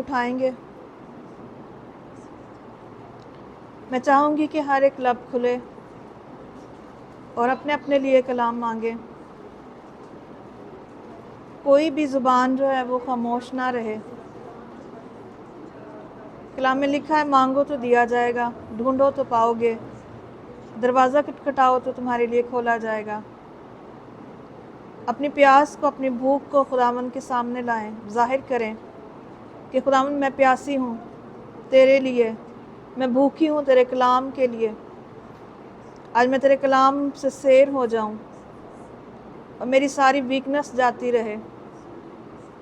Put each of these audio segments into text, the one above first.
اٹھائیں گے؟ میں چاہوں گی کہ ہر ایک لب کھلے اور اپنے اپنے لیے کلام مانگے. کوئی بھی زبان جو ہے وہ خاموش نہ رہے. کلام میں لکھا ہے مانگو تو دیا جائے گا، ڈھونڈو تو پاؤ گے، دروازہ کھٹکھٹاؤ تو تمہارے لیے کھولا جائے گا. اپنی پیاس کو، اپنی بھوک کو خداوند کے سامنے لائیں، ظاہر کریں کہ خداوند میں پیاسی ہوں تیرے لیے، میں بھوکی ہوں تیرے کلام کے لیے. آج میں تیرے کلام سے سیر ہو جاؤں اور میری ساری ویکنس جاتی رہے،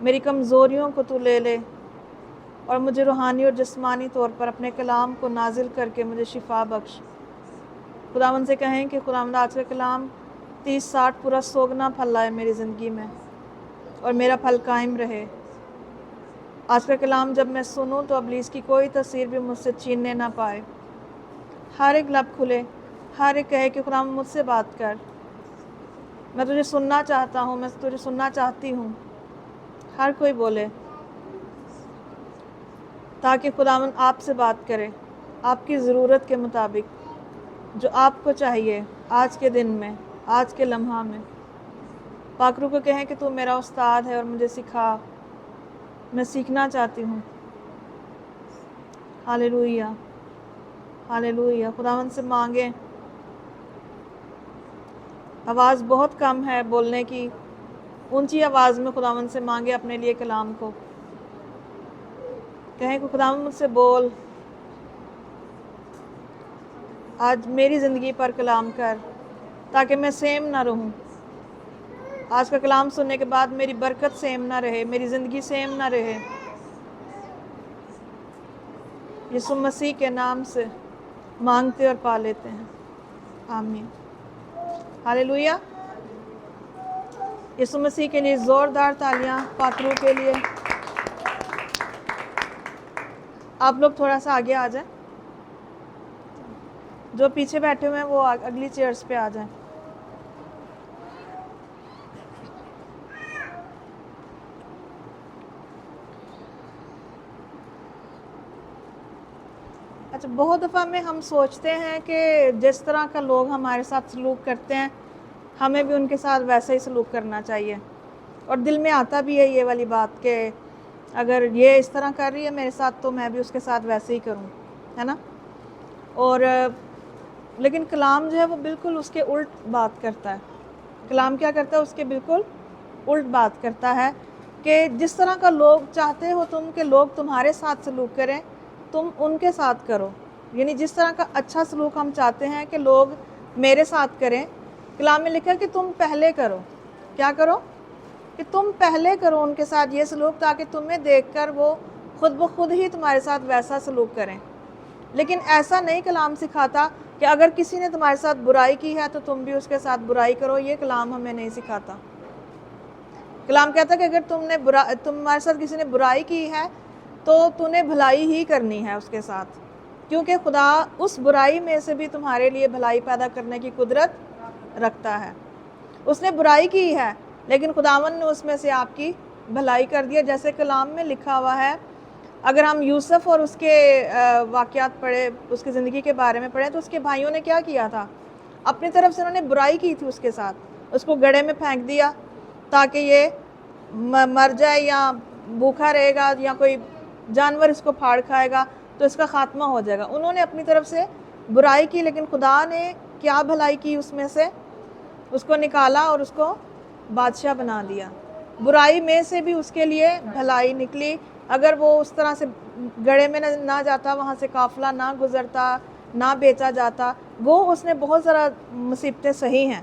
میری کمزوریوں کو تو لے لے اور مجھے روحانی اور جسمانی طور پر اپنے کلام کو نازل کر کے مجھے شفا بخش. خداوند سے کہیں کہ خداوند آج کا کلام 30-60 پورا سوگنا پھل لائے میری زندگی میں اور میرا پھل قائم رہے. آج کا کلام جب میں سنوں تو ابلیس کی کوئی تاثیر بھی مجھ سے چھیننے نہ پائے. ہر ایک لب کھلے، ہر ایک کہے کہ خداوند مجھ سے بات کر، میں تجھے سننا چاہتا ہوں، میں تجھے سننا چاہتی ہوں. ہر کوئی بولے تاکہ خداوند آپ سے بات کرے آپ کی ضرورت کے مطابق، جو آپ کو چاہیے آج کے دن میں، آج کے لمحہ میں. پاک روح کو کہیں کہ تو میرا استاد ہے اور مجھے سکھا، میں سیکھنا چاہتی ہوں. ہالیلویہ، ہالیلویہ. خداوند سے مانگیں. آواز بہت کم ہے بولنے کی، اونچی آواز میں خداوند سے مانگے اپنے لیے کلام کو. کہیں کہ خداوند مجھ سے بول، آج میری زندگی پر کلام کر تاکہ میں سیم نہ رہوں. آج کا کلام سننے کے بعد میری برکت سیم نہ رہے، میری زندگی سیم نہ رہے. یسوع مسیح کے نام سے مانگتے اور پا لیتے ہیں، آمین. ہالیلویہ. یسوع مسیح کے لیے زوردار تالیاں، پاک روح کے لیے. آپ لوگ تھوڑا سا آگے آ جائیں، جو پیچھے بیٹھے ہوئے ہیں وہ اگلی چیئرز پہ آ جائیں. اچھا، بہت دفعہ میں ہم سوچتے ہیں کہ جس طرح کا لوگ ہمارے ساتھ سلوک کرتے ہیں ہمیں بھی ان کے ساتھ ویسا ہی سلوک کرنا چاہیے، اور دل میں آتا بھی ہے یہ والی بات کہ اگر یہ اس طرح کر رہی ہے میرے ساتھ تو میں بھی اس کے ساتھ ویسے ہی کروں، ہے نا. اور لیکن کلام جو ہے وہ بالکل اس کے الٹ بات کرتا ہے. کلام کیا کرتا ہے؟ اس کے بالکل الٹ بات کرتا ہے کہ جس طرح کا لوگ چاہتے ہو تم کہ لوگ تمہارے ساتھ سلوک کریں تم ان کے ساتھ کرو. یعنی جس طرح کا اچھا سلوک ہم چاہتے ہیں کہ لوگ میرے ساتھ کریں، کلام میں لکھا ہے کہ تم پہلے کرو. کیا کرو؟ کہ تم پہلے کرو ان کے ساتھ یہ سلوک، تاکہ تمہیں دیکھ کر وہ خود بخود ہی تمہارے ساتھ ویسا سلوک کریں. لیکن ایسا نہیں کلام سکھاتا کہ اگر کسی نے تمہارے ساتھ برائی کی ہے تو تم بھی اس کے ساتھ برائی کرو. یہ کلام ہمیں نہیں سکھاتا. کلام کہتا ہے کہ اگر تمہارے ساتھ کسی نے برائی کی ہے تو تو نے بھلائی ہی کرنی ہے اس کے ساتھ، کیونکہ خدا اس برائی میں سے بھی تمہارے لیے بھلائی پیدا کرنے کی قدرت رکھتا ہے. اس نے برائی کی ہے لیکن خداوند نے اس میں سے آپ کی بھلائی کر دیا. جیسے کلام میں لکھا ہوا ہے، اگر ہم یوسف اور اس کے واقعات پڑھیں، اس کی زندگی کے بارے میں پڑھیں، تو اس کے بھائیوں نے کیا کیا تھا؟ اپنی طرف سے انہوں نے برائی کی تھی اس کے ساتھ. اس کو گڑھے میں پھینک دیا تاکہ یہ مر جائے، یا بھوکا رہے گا، یا کوئی جانور اس کو پھاڑ کھائے گا تو اس کا خاتمہ ہو جائے گا. انہوں نے اپنی طرف سے برائی کی، لیکن خدا نے کیا بھلائی کی؟ اس میں سے اس کو نکالا اور اس کو بادشاہ بنا دیا. برائی میں سے بھی اس کے لیے بھلائی نکلی. اگر وہ اس طرح سے گڑھے میں نہ جاتا، وہاں سے قافلہ نہ گزرتا، نہ بیچا جاتا، وہ اس نے بہت سارا مصیبتیں سہی ہیں.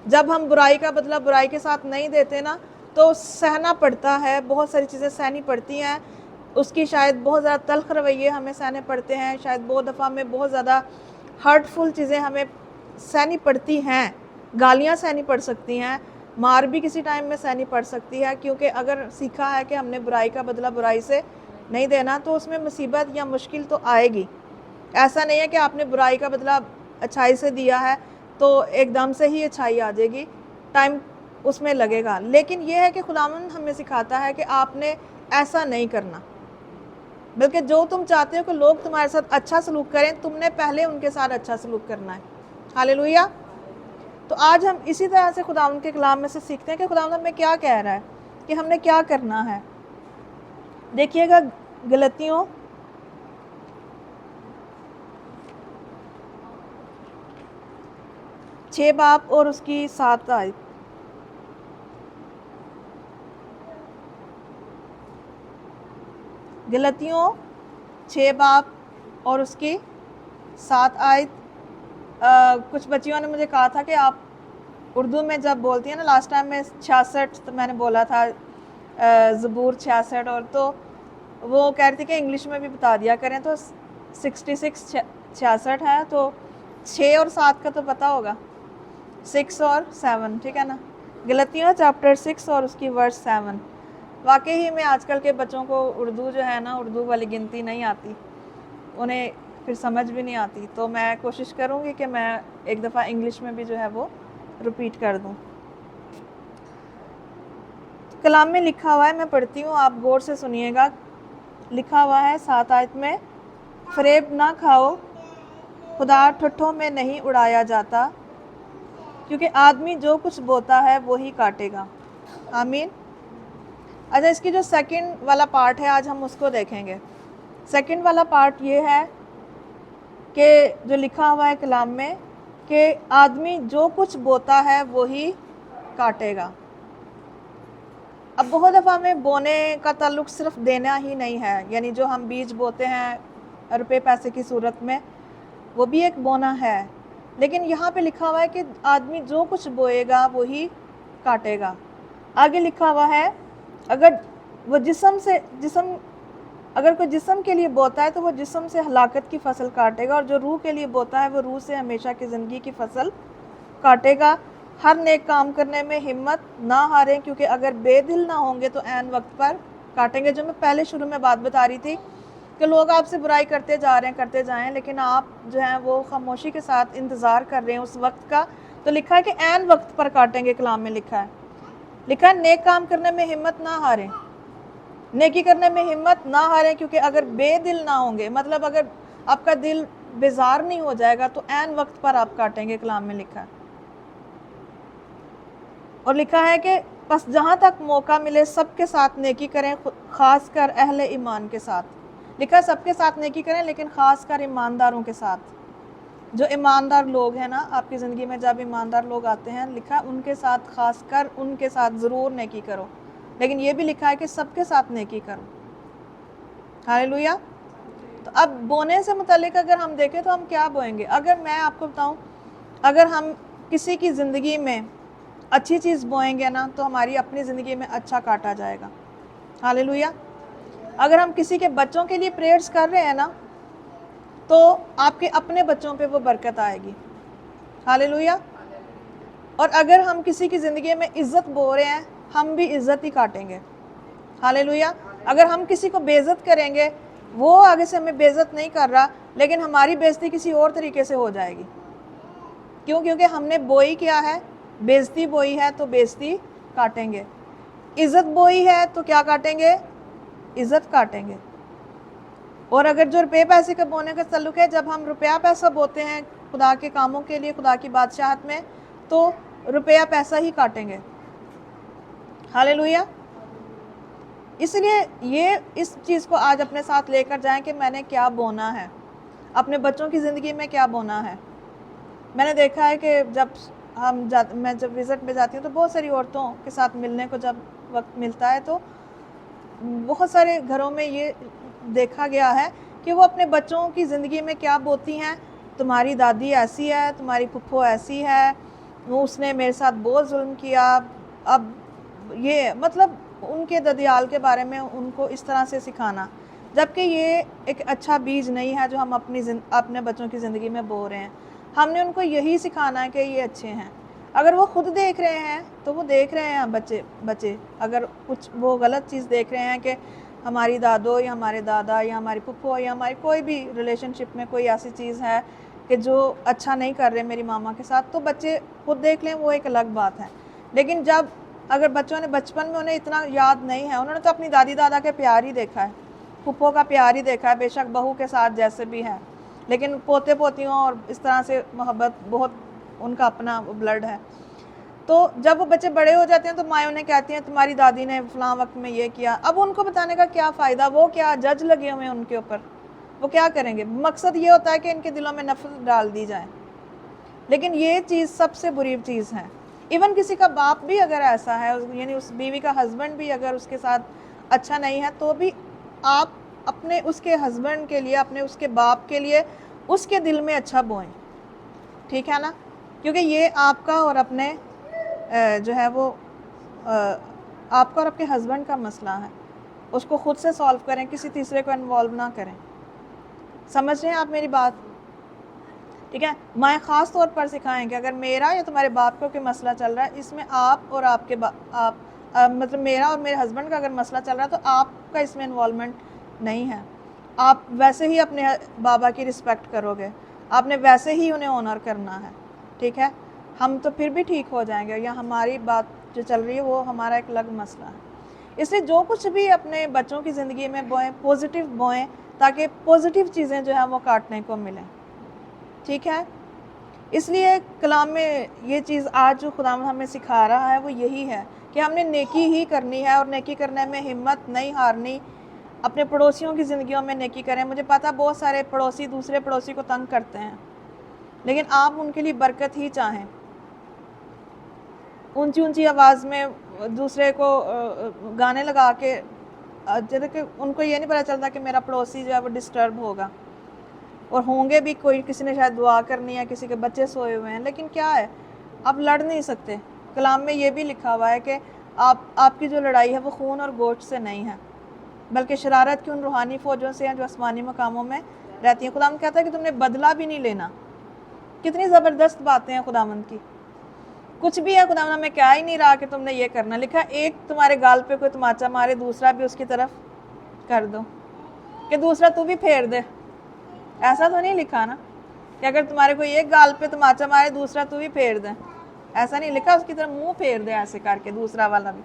جب ہم برائی کا بدلہ برائی کے ساتھ نہیں دیتے نا تو سہنا پڑتا ہے، بہت ساری چیزیں سہنی پڑتی ہیں. اس کی شاید بہت زیادہ تلخ رویے ہمیں سہنے پڑتے ہیں، شاید بہت دفعہ ہمیں بہت زیادہ ہرٹفل چیزیں ہمیں سہنی پڑتی ہیں. گالیاں سہنی پڑ سکتی ہیں، مار بھی کسی ٹائم میں سہنی پڑ سکتی ہے، کیونکہ اگر سیکھا ہے کہ ہم نے برائی کا بدلہ برائی سے نہیں دینا تو اس میں مصیبت یا مشکل تو آئے گی. ایسا نہیں ہے کہ آپ نے برائی کا بدلہ اچھائی سے دیا ہے تو ایک دم سے ہی اچھائی آ جائے گی، ٹائم اس میں لگے گا. لیکن یہ ہے کہ خداوند ہمیں سکھاتا ہے کہ آپ نے ایسا نہیں کرنا. بلکہ جو تم چاہتے ہو کہ لوگ تمہارے ساتھ اچھا سلوک کریں، تم نے پہلے ان کے ساتھ اچھا سلوک کرنا ہے۔ ہاللیلویہ۔ تو آج ہم اسی طرح سے خداوند کے کلام میں سے سیکھتے ہیں کہ خداوند ہمیں کیا کہہ رہا ہے، کہ ہم نے کیا کرنا ہے۔ دیکھیے گا غلطیوں 6 باب اور اس کی 7 آیت۔ غلطیوں 6 باب اور اس کی 7 آیت۔ کچھ بچیوں نے مجھے کہا تھا کہ آپ اردو میں جب بولتی ہیں نا، لاسٹ ٹائم میں 66 تو میں نے بولا تھا، زبور 66، اور تو وہ کہہ رہی تھی کہ انگلش میں بھی بتا دیا کریں، تو 66 66 ہے، تو 6 اور 7 کا تو پتہ ہوگا، 6 اور 7، ٹھیک ہے نا۔ غلطیوں چیپٹر 6 اور اس کی ورس 7۔ واقعی ہی میں آج کل کے بچوں کو اردو جو ہے نا، اردو والی گنتی نہیں آتی، انہیں پھر سمجھ بھی نہیں آتی، تو میں کوشش کروں گی کہ میں ایک دفعہ انگلش میں بھی جو ہے وہ رپیٹ کر دوں۔ کلام میں لکھا ہوا ہے، میں پڑھتی ہوں، آپ غور سے سنیے گا۔ لکھا ہوا ہے 7 آیت میں، فریب نہ کھاؤ، خدا ٹھٹھوں میں نہیں اڑایا جاتا، کیونکہ آدمی جو کچھ بوتا ہے وہی کاٹے گا۔ آمین۔ اچھا، اس کی جو سیکنڈ والا پارٹ ہے آج ہم اس کو دیکھیں گے۔ سیکنڈ والا پارٹ یہ ہے کہ جو لکھا ہوا ہے کلام میں کہ آدمی جو کچھ بوتا ہے وہی کاٹے گا۔ اب بہت دفعہ ہمیں بونے کا تعلق صرف دینا ہی نہیں ہے، یعنی جو ہم بیج بوتے ہیں روپے پیسے کی صورت میں، وہ بھی ایک بونا ہے، لیکن یہاں پہ لکھا ہوا ہے کہ آدمی جو کچھ بوئے گا وہی کاٹے گا۔ آگے لکھا ہوا ہے، اگر کوئی جسم کے لیے بوتا ہے تو وہ جسم سے ہلاکت کی فصل کاٹے گا، اور جو روح کے لیے بوتا ہے وہ روح سے ہمیشہ کی زندگی کی فصل کاٹے گا۔ ہر نیک کام کرنے میں ہمت نہ ہاریں، کیونکہ اگر بے دل نہ ہوں گے تو عین وقت پر کاٹیں گے۔ جو میں پہلے شروع میں بات بتا رہی تھی کہ لوگ آپ سے برائی کرتے جا رہے ہیں، کرتے جائیں، لیکن آپ جو ہیں وہ خاموشی کے ساتھ انتظار کر رہے ہیں اس وقت کا، تو لکھا ہے کہ عین وقت پر کاٹیں گے۔ کلام میں لکھا ہے نیک کام کرنے میں ہمت نہ ہاریں، نیکی کرنے میں ہمت نہ ہاریں، کیونکہ اگر بے دل نہ ہوں گے، مطلب اگر آپ کا دل بیزار نہیں ہو جائے گا تو عین وقت پر آپ کاٹیں گے۔ کلام میں لکھا ہے، اور لکھا ہے کہ بس جہاں تک موقع ملے سب کے ساتھ نیکی کریں، خاص کر اہل ایمان کے ساتھ۔ لکھا ہے سب کے ساتھ نیکی کریں، لیکن خاص کر ایمانداروں کے ساتھ۔ جو ایماندار لوگ ہیں نا، آپ کی زندگی میں جب ایماندار لوگ آتے ہیں، لکھا ہے ان کے ساتھ، خاص کر ان کے ساتھ ضرور نیکی کرو، لیکن یہ بھی لکھا ہے کہ سب کے ساتھ نیکی کرو۔ ہاللیلویہ۔ تو اب بونے سے متعلق اگر ہم دیکھیں تو ہم کیا بوئیں گے؟ اگر میں آپ کو بتاؤں، اگر ہم کسی کی زندگی میں اچھی چیز بوئیں گے نا تو ہماری اپنی زندگی میں اچھا کاٹا جائے گا۔ ہاللیلویہ۔ اگر ہم کسی کے بچوں کے لیے پریئرز کر رہے ہیں نا تو آپ کے اپنے بچوں پہ وہ برکت آئے گی۔ ہاللیلویہ۔ اور اگر ہم کسی کی زندگی میں عزت بو رہے ہیں، ہم بھی عزت ہی کاٹیں گے۔ ہاللیلویہ۔ اگر ہم کسی کو بے عزت کریں گے، وہ آگے سے ہمیں بے عزت نہیں کر رہا، لیکن ہماری بے عزتی کسی اور طریقے سے ہو جائے گی۔ کیوں؟ کیونکہ ہم نے بوئی کیا ہے؟ بے عزتی بوئی ہے، تو بے عزتی کاٹیں گے۔ عزت بوئی ہے تو کیا کاٹیں گے؟ عزت کاٹیں گے۔ اور اگر جو روپے پیسے کا بونے کا تعلق ہے، جب ہم روپیہ پیسہ بوتے ہیں خدا کے کاموں کے لیے، خدا کی بادشاہت میں، تو روپیہ پیسہ ہی کاٹیں گے۔ ہاللیلویہ۔ اس لیے اس چیز کو آج اپنے ساتھ لے کر جائیں کہ میں نے کیا بونا ہے، اپنے بچوں کی زندگی میں کیا بونا ہے۔ میں نے دیکھا ہے کہ میں جب وزٹ پہ جاتی ہوں تو بہت ساری عورتوں کے ساتھ ملنے کو جب وقت ملتا ہے، تو بہت سارے گھروں میں یہ دیکھا گیا ہے کہ وہ اپنے بچوں کی زندگی میں کیا بوتی ہیں۔ تمہاری دادی ایسی ہے، تمہاری پھپھو ایسی ہے، اس نے میرے ساتھ بہت ظلم کیا، اب یہ مطلب ان کے ددیال کے بارے میں ان کو اس طرح سے سکھانا، جبکہ یہ ایک اچھا بیج نہیں ہے جو ہم اپنے بچوں کی زندگی میں بو رہے ہیں۔ ہم نے ان کو یہی سکھانا ہے کہ یہ اچھے ہیں۔ اگر وہ خود دیکھ رہے ہیں تو وہ دیکھ رہے ہیں بچے اگر کچھ وہ غلط چیز دیکھ رہے ہیں کہ ہماری دادو یا ہمارے دادا یا ہماری پھپھو یا ہماری کوئی بھی ریلیشن شپ میں کوئی ایسی چیز ہے کہ جو اچھا نہیں کر رہے میری ماما کے ساتھ، تو بچے خود دیکھ لیں، وہ ایک الگ بات ہے۔ لیکن اگر بچوں نے بچپن میں انہیں اتنا یاد نہیں ہے، انہوں نے تو اپنی دادی دادا کے پیار ہی دیکھا ہے، پھپھو کا پیار ہی دیکھا ہے، بے شک بہو کے ساتھ جیسے بھی ہے، لیکن پوتے پوتیوں اور اس طرح سے محبت بہت ان کا اپنا بلڈ ہے۔ تو جب وہ بچے بڑے ہو جاتے ہیں تو مائیں انہیں کہتی ہیں تمہاری دادی نے فلاں وقت میں یہ کیا، اب ان کو بتانے کا کیا فائدہ، وہ کیا جج لگے ہوئے ہیں ان کے اوپر، وہ کیا کریں گے؟ مقصد یہ ہوتا ہے کہ ان کے دلوں میں نفرت ڈال دی جائے، لیکن یہ چیز سب سے بری چیز ہے۔ ایون کسی کا باپ بھی اگر ایسا ہے، یعنی اس بیوی کا ہسبینڈ بھی اگر اس کے ساتھ اچھا نہیں ہے، تو بھی آپ اپنے اس کے ہسبینڈ کے لیے، اپنے اس کے باپ کے لیے اس کے دل میں اچھا بوئیں، ٹھیک ہے نا؟ کیونکہ یہ آپ کا اور اپنے جو ہے وہ آپ کا اور آپ کے ہسبینڈ کا مسئلہ ہے، اس کو خود سے سالو کریں، کسی تیسرے کو انوالو نہ کریں۔ سمجھ رہے ہیں آپ میری بات؟ ٹھیک ہے، مائیں خاص طور پر سکھائیں کہ اگر میرا یا تمہارے باپ کو کوئی مسئلہ چل رہا ہے، اس میں آپ اور آپ کے مطلب میرا اور میرے ہسبینڈ کا اگر مسئلہ چل رہا ہے تو آپ کا اس میں انوالومنٹ نہیں ہے۔ آپ ویسے ہی اپنے بابا کی رسپیکٹ کرو گے، آپ نے ویسے ہی انہیں آنر کرنا ہے، ٹھیک ہے؟ ہم تو پھر بھی ٹھیک ہو جائیں گے، یا ہماری بات جو چل رہی ہے وہ ہمارا ایک الگ مسئلہ ہے۔ اس لیے جو کچھ بھی اپنے بچوں کی زندگی میں بوئیں، پوزیٹیو بوئیں، تاکہ پوزیٹیو چیزیں جو ہیں وہ کاٹنے کو ملیں، ٹھیک ہے؟ اس لیے کلام میں یہ چیز آج جو خدا ہمیں سکھا رہا ہے وہ یہی ہے کہ ہم نے نیکی ہی کرنی ہے، اور نیکی کرنے میں ہمت نہیں ہارنی۔ اپنے پڑوسیوں کی زندگیوں میں نیکی کریں۔ مجھے پتا بہت سارے پڑوسی دوسرے پڑوسی کو تنگ کرتے ہیں، لیکن آپ ان کے لیے برکت ہی چاہیں۔ اونچی اونچی آواز میں دوسرے کو گانے لگا کے، جیسے کہ ان کو یہ نہیں پتہ چلتا کہ میرا پڑوسی جو ہے وہ ڈسٹرب ہوگا، اور ہوں گے بھی، کوئی کسی نے شاید دعا کرنی ہے، کسی کے بچے سوئے ہوئے ہیں، لیکن کیا ہے، آپ لڑ نہیں سکتے۔ کلام میں یہ بھی لکھا ہوا ہے کہ آپ کی جو لڑائی ہے وہ خون اور گوشت سے نہیں ہے، بلکہ شرارت کی ان روحانی فوجوں سے ہیں جو آسمانی مقاموں میں رہتی ہیں۔ خداوند کہتا ہے کہ تم نے بدلہ بھی نہیں لینا۔ کتنی زبردست باتیں ہیں خداوند کی۔ کچھ بھی ہے، خداوند ہمیں کہہ ہی نہیں رہا کہ تم نے یہ کرنا۔ لکھا ایک تمہارے گال پہ کوئی تماچا مارے، دوسرا بھی اس کی طرف کر دو، کہ دوسرا تو بھی پھیر دے۔ ایسا تو نہیں لکھا نا کہ اگر تمہارے کوئی ایک گال پہ تماچا مارے دوسرا تو بھی پھیر دے، ایسا نہیں لکھا، اس کی طرف منہ پھیر دے ایسے کر کے، دوسرا والا بھی۔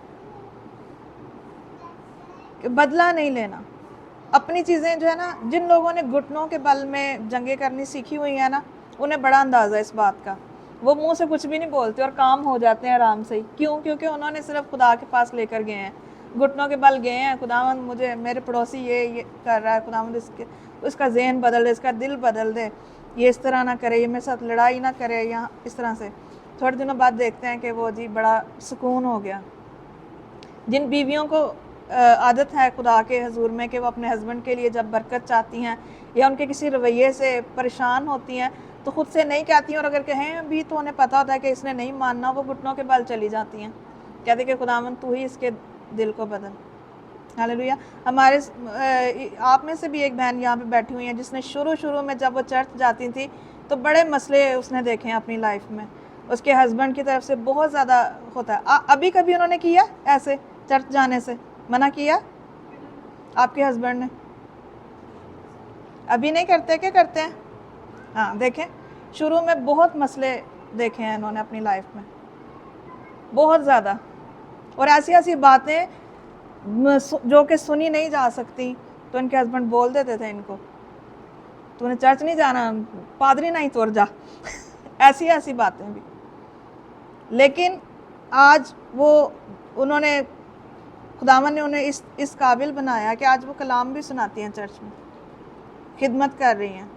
کہ بدلہ نہیں لینا اپنی چیزیں جو ہے نا، جن لوگوں نے گھٹنوں کے بل میں جنگیں کرنی سیکھی ہوئی ہیں نا، انہیں بڑا اندازہ اس بات کا، وہ منہ سے کچھ بھی نہیں بولتے اور کام ہو جاتے ہیں آرام سے ہی۔ کیوں؟ کیونکہ انہوں نے صرف خدا کے پاس لے کر گئے ہیں، گھٹنوں کے بل گئے ہیں، خداوند مجھے میرے پڑوسی یہ کر رہا ہے، خداوند اس کا ذہن بدل دے، اس کا دل بدل دے، یہ اس طرح نہ کرے، یہ میرے ساتھ لڑائی نہ کرے، یا اس طرح سے۔ تھوڑے دنوں بعد دیکھتے ہیں کہ وہ جی بڑا سکون ہو گیا۔ جن بیویوں کو عادت ہے خدا کے حضور میں کہ وہ اپنے ہسبینڈ کے لیے جب برکت چاہتی ہیں یا ان کے کسی رویے سے پریشان ہوتی ہیں تو خود سے نہیں کہتی ہیں، اور اگر کہیں بھی تو انہیں پتہ ہوتا ہے کہ اس نے نہیں ماننا، وہ گھٹنوں کے بل چلی جاتی ہیں، کہتے کہ خداوند تو ہی اس کے دل کو بدل۔ ہاللیلویہ۔ ہمارے آپ میں سے بھی ایک بہن یہاں پہ بیٹھی ہوئی ہیں جس نے شروع میں جب وہ چرچ جاتی تھی تو بڑے مسئلے اس نے دیکھے ہیں اپنی لائف میں، اس کے ہسبینڈ کی طرف سے بہت زیادہ ہوتا ہے۔ ابھی کبھی انہوں نے کیا ایسے چرچ جانے سے منع کیا آپ کے ہسبینڈ نے؟ ابھی نہیں کرتے، کیا کرتے ہیں؟ ہاں دیکھیں، شروع میں بہت مسئلے دیکھے ہیں انہوں نے اپنی لائف میں، بہت زیادہ، اور ایسی ایسی باتیں جو کہ سنی نہیں جا سکتی، تو ان کے ہسبینڈ بول دیتے تھے ان کو، تو نے چرچ نہیں جانا، پادری نہیں توڑ جا ایسی باتیں بھی۔ لیکن آج وہ انہوں نے، خداوند نے انہیں اس قابل بنایا کہ آج وہ کلام بھی سناتی ہیں چرچ میں، خدمت کر رہی ہیں۔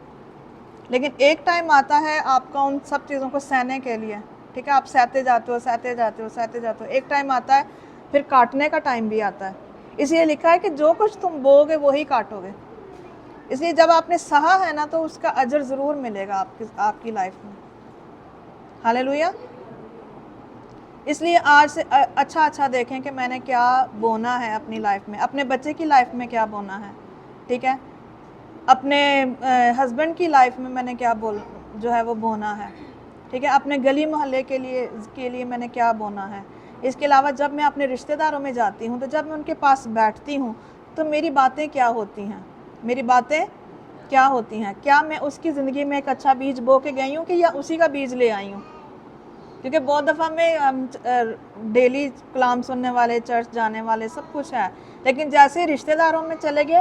لیکن ایک ٹائم آتا ہے آپ کا ان سب چیزوں کو سہنے کے لیے، ٹھیک ہے، آپ سہتے جاتے ہو، ایک ٹائم آتا ہے پھر کاٹنے کا ٹائم بھی آتا ہے۔ اس لیے لکھا ہے کہ جو کچھ تم بو گے وہی کاٹو گے۔ اس لیے جب آپ نے سہا ہے نا تو اس کا اجر ضرور ملے گا آپ کی لائف میں۔ ہاللیلویہ۔ اس لیے آج سے اچھا دیکھیں کہ میں نے کیا بونا ہے اپنی لائف میں، اپنے بچے کی لائف میں کیا بونا ہے، ٹھیک ہے، اپنے ہسبینڈ کی لائف میں نے کیا جو ہے وہ بونا ہے، ٹھیک ہے، اپنے گلی محلے کے لیے میں نے کیا بونا ہے۔ اس کے علاوہ جب میں اپنے رشتہ داروں میں جاتی ہوں تو جب میں ان کے پاس بیٹھتی ہوں تو میری باتیں کیا ہوتی ہیں، کیا میں اس کی زندگی میں ایک اچھا بیج بو کے گئی ہوں کہ یا اسی کا بیج لے آئی ہوں؟ کیونکہ بہت دفعہ میں ڈیلی کلام سننے والے، چرچ جانے والے سب کچھ ہے، لیکن جیسے رشتہ داروں میں چلے گئے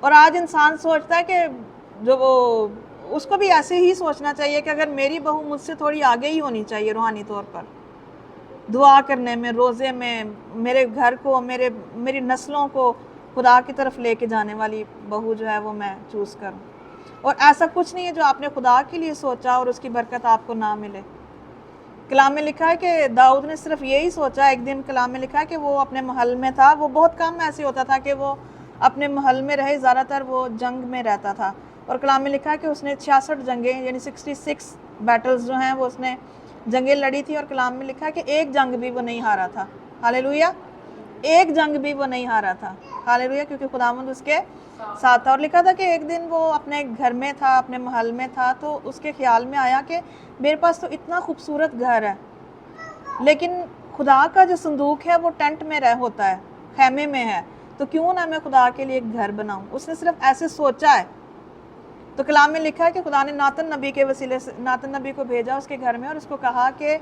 اور آج انسان سوچتا ہے کہ جو وہ اس کو بھی ایسے ہی سوچنا چاہیے کہ اگر میری بہو مجھ سے تھوڑی آگے ہی ہونی چاہیے روحانی طور پر، دعا کرنے میں، روزے میں، میرے گھر کو، میری نسلوں کو خدا کی طرف لے کے جانے والی بہو جو ہے وہ میں چوز کروں۔ اور ایسا کچھ نہیں ہے جو آپ نے خدا کے لیے سوچا اور اس کی برکت آپ کو نہ ملے۔ کلام میں لکھا ہے کہ داؤد نے صرف یہی سوچا، ایک دن کلام میں لکھا ہے کہ وہ اپنے محل میں تھا، وہ بہت کم ایسے ہوتا تھا کہ وہ اپنے محل میں رہے، زیادہ تر وہ جنگ میں رہتا تھا، اور کلام میں لکھا ہے کہ اس نے 66 جنگیں یعنی 66 بیٹلز جو ہیں وہ اس نے جنگیں لڑی تھی، اور کلام میں لکھا ہے کہ ایک جنگ بھی وہ نہیں ہارا تھا۔ ہاللیلویہ، ایک جنگ بھی وہ نہیں ہارا تھا، ہاللیلویہ، کیونکہ خداوند اس کے ساتھ تھا۔ اور لکھا تھا کہ ایک دن وہ اپنے گھر میں تھا، اپنے محل میں تھا، تو اس کے خیال میں آیا کہ میرے پاس تو اتنا خوبصورت گھر ہے، لیکن خدا کا جو صندوق ہے وہ ٹینٹ میں ہوتا ہے، خیمے میں ہے، تو کیوں نہ میں خدا کے لیے ایک گھر بناؤں۔ اس نے صرف ایسے سوچا ہے۔ تو کلام میں لکھا ہے کہ خدا نے ناتن نبی کے وسیلے سے ناتن نبی کو بھیجا اس کے گھر میں، اور اس کو کہا کہ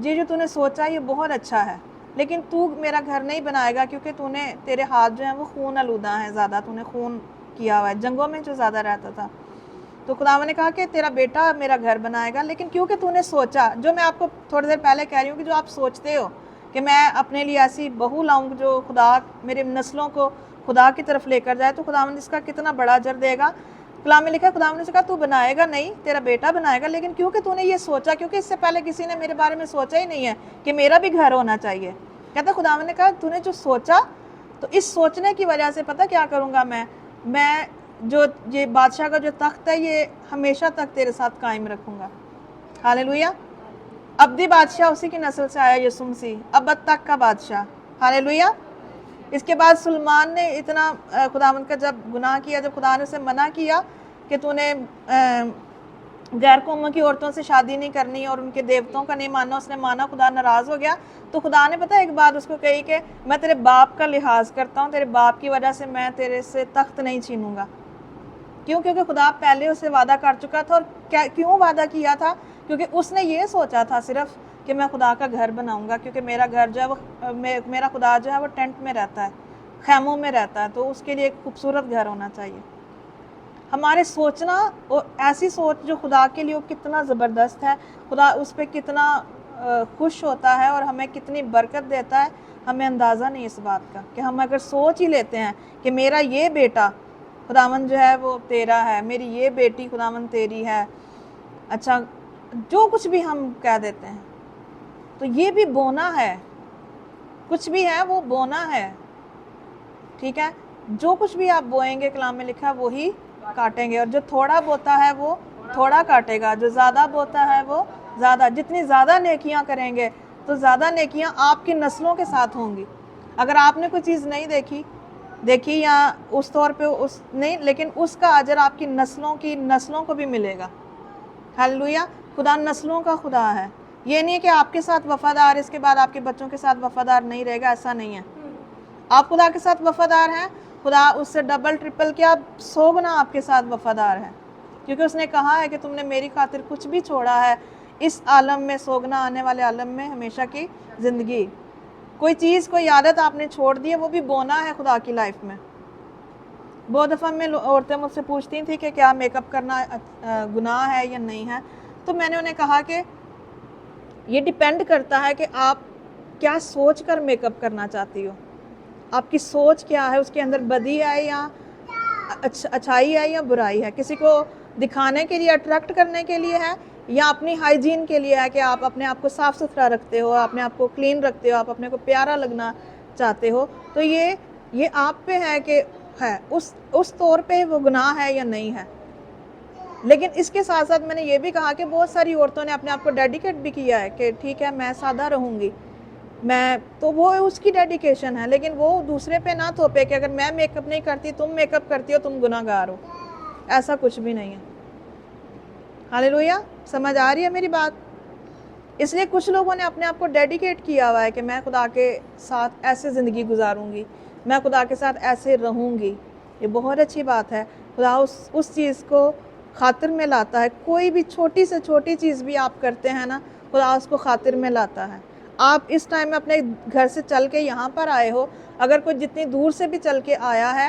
یہ جو تو نے سوچا یہ بہت اچھا ہے، لیکن تو میرا گھر نہیں بنائے گا، کیونکہ تیرے ہاتھ جو ہیں وہ خون آلودہ ہیں، زیادہ تو نے خون کیا ہوا ہے جنگوں میں جو زیادہ رہتا تھا۔ تو خداوند نے کہا کہ تیرا بیٹا میرا گھر بنائے گا، لیکن کیونکہ تو نے سوچا، جو میں آپ کو تھوڑی دیر پہلے کہہ رہی ہوں کہ جو آپ سوچتے ہو کہ میں اپنے لیے ایسی بہو لاؤں جو خدا میرے نسلوں کو خدا کی طرف لے کر جائے، تو خداوند اس کا کتنا بڑا اجر دے گا۔ کلام میں لکھا ہے خداوند نے کہا تو بنائے گا نہیں، تیرا بیٹا بنائے گا، لیکن کیونکہ تو نے یہ سوچا، کیونکہ اس سے پہلے کسی نے میرے بارے میں سوچا ہی نہیں ہے کہ میرا بھی گھر ہونا چاہیے۔ کہتا خداوند نے کہا تو نے جو سوچا، تو اس سوچنے کی وجہ سے پتہ کیا کروں گا میں جو یہ بادشاہ کا جو تخت ہے یہ ہمیشہ تک تیرے ساتھ قائم رکھوں گا۔ ہاللیلویہ، ابدی بادشاہ اسی کی نسل سے آیا، یسوع مسیح ابد تک کا بادشاہ۔ ہاللیلویہ۔ اس کے بعد سلمان نے اتنا خداوند کا جب گناہ کیا، جب خدا نے اسے منع کیا کہ تو نے غیر قوموں کی عورتوں سے شادی نہیں کرنی اور ان کے دیوتوں کا نہیں ماننا، اس نے مانا، خدا ناراض ہو گیا، تو خدا نے پتہ ایک بات اس کو کہی کہ میں تیرے باپ کا لحاظ کرتا ہوں، تیرے باپ کی وجہ سے میں تیرے سے تخت نہیں چھینوں گا۔ کیوں؟ کیونکہ خدا پہلے اسے وعدہ کر چکا تھا، اور کیوں وعدہ کیا تھا؟ کیونکہ اس نے یہ سوچا تھا صرف کہ میں خدا کا گھر بناؤں گا، کیونکہ میرا گھر جو ہے وہ میرا خدا جو ہے وہ ٹینٹ میں رہتا ہے، خیموں میں رہتا ہے، تو اس کے لیے ایک خوبصورت گھر ہونا چاہیے۔ ہمارے سوچنا، اور ایسی سوچ جو خدا کے لیے وہ کتنا زبردست ہے، خدا اس پہ کتنا خوش ہوتا ہے اور ہمیں کتنی برکت دیتا ہے، ہمیں اندازہ نہیں اس بات کا کہ ہم اگر سوچ ہی لیتے ہیں کہ میرا یہ بیٹا خداوند جو ہے وہ تیرا ہے، میری یہ بیٹی خداوند تیری ہے، اچھا جو کچھ بھی ہم کہہ دیتے ہیں، تو یہ بھی بونا ہے، کچھ بھی ہے وہ بونا ہے، ٹھیک ہے؟ جو کچھ بھی آپ بوئیں گے کلام میں لکھا ہے وہی کاٹیں گے، اور جو تھوڑا بوتا ہے وہ تھوڑا کاٹے گا، جو زیادہ بوتا ہے وہ زیادہ، جتنی زیادہ نیکیاں کریں گے تو زیادہ نیکیاں آپ کی نسلوں کے ساتھ ہوں گی۔ اگر آپ نے کوئی چیز نہیں دیکھی یا اس طور پہ نہیں، لیکن اس کا اجر آپ کی نسلوں کو بھی ملے گا۔ ہاللیلویہ۔ خدا نسلوں کا خدا ہے، یہ نہیں ہے کہ آپ کے ساتھ وفادار اس کے بعد آپ کے بچوں کے ساتھ وفادار نہیں رہے گا، ایسا نہیں ہے۔ آپ خدا کے ساتھ وفادار ہیں، خدا اس سے ڈبل ٹرپل کیا 100 گنا آپ کے ساتھ وفادار ہے، کیونکہ اس نے کہا ہے کہ تم نے میری خاطر کچھ بھی چھوڑا ہے اس عالم میں 100 گنا آنے والے عالم میں ہمیشہ کی زندگی۔ کوئی چیز، کوئی عادت آپ نے چھوڑ دی ہے، وہ بھی بونا ہے خدا کی لائف میں۔ بہت دفعہ میں عورتیں مجھ سے پوچھتی تھیں کہ کیا میک اپ کرنا گناہ ہے یا نہیں ہے، تو میں نے انہیں کہا کہ یہ ڈیپینڈ کرتا ہے کہ آپ کیا سوچ کر میک اپ کرنا چاہتی ہو، آپ کی سوچ کیا ہے، اس کے اندر بدی ہے یا اچھائی ہے یا برائی ہے، کسی کو دکھانے کے لیے، اٹریکٹ کرنے کے لیے ہے، یا اپنی ہائیجین کے لیے ہے کہ آپ اپنے آپ کو صاف ستھرا رکھتے ہو، اپنے آپ کو کلین رکھتے ہو، آپ اپنے کو پیارا لگنا چاہتے ہو، تو یہ آپ پہ ہے کہ ہے اس طور پہ وہ گناہ ہے یا نہیں ہے۔ لیکن اس کے ساتھ ساتھ میں نے یہ بھی کہا کہ بہت ساری عورتوں نے اپنے آپ کو ڈیڈیکیٹ بھی کیا ہے کہ ٹھیک ہے میں سادہ رہوں گی، تو وہ اس کی ڈیڈیکیشن ہے، لیکن وہ دوسرے پہ نہ تھوپے کہ اگر میں میک اپ نہیں کرتی، تم میک اپ کرتی ہو، تم گناہ گار ہو، ایسا کچھ بھی نہیں ہے۔ ہاللیلویہ، سمجھ آ رہی ہے میری بات؟ اس لیے کچھ لوگوں نے اپنے آپ کو ڈیڈیکیٹ کیا ہوا ہے کہ میں خدا کے ساتھ ایسے زندگی گزاروں گی، میں خدا کے ساتھ ایسے رہوں گی۔ یہ بہت اچھی بات ہے، خدا اس چیز کو خاطر میں لاتا ہے، کوئی بھی چھوٹی سے چھوٹی چیز بھی آپ کرتے ہیں نا، خدا اس کو خاطر میں لاتا ہے۔ آپ اس ٹائم میں اپنے گھر سے چل کے یہاں پر آئے ہو، اگر کوئی جتنی دور سے بھی چل کے آیا ہے،